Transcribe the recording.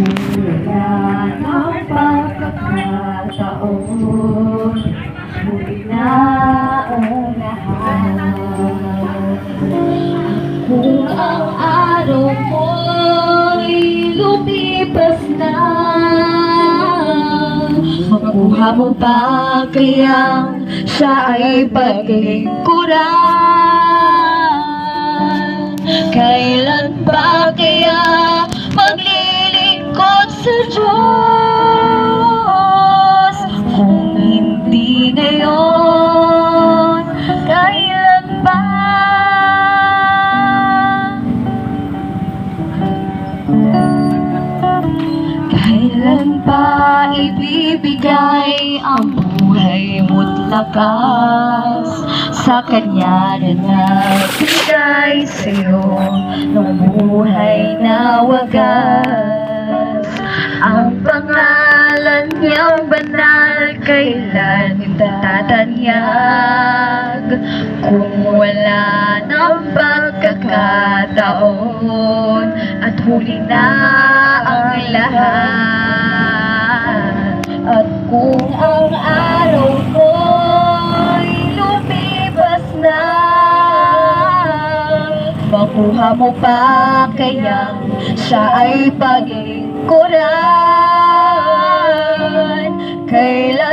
Wala ng pagkakataon, huli na ang lahat. Kung ang araw mo'y lumipas na, makuha mo ba kayang siya ay paglingkuran? Kailan ba kaya maglilingkod sa Diyos? Kung hindi ngayon, kailan ba? Kailan ba ibibigay ang buhay mo't lakas sa Kanya na nagbigay sa'yo ng buhay na wagas? Ang pangalan niyang banal kailan tatanyag? Kung wala ng pagkakataon at huli na ang lahat, at kung ang araw mo'y lumipas na, makuha mo pa kayang siya ay paglingkuran? Kailan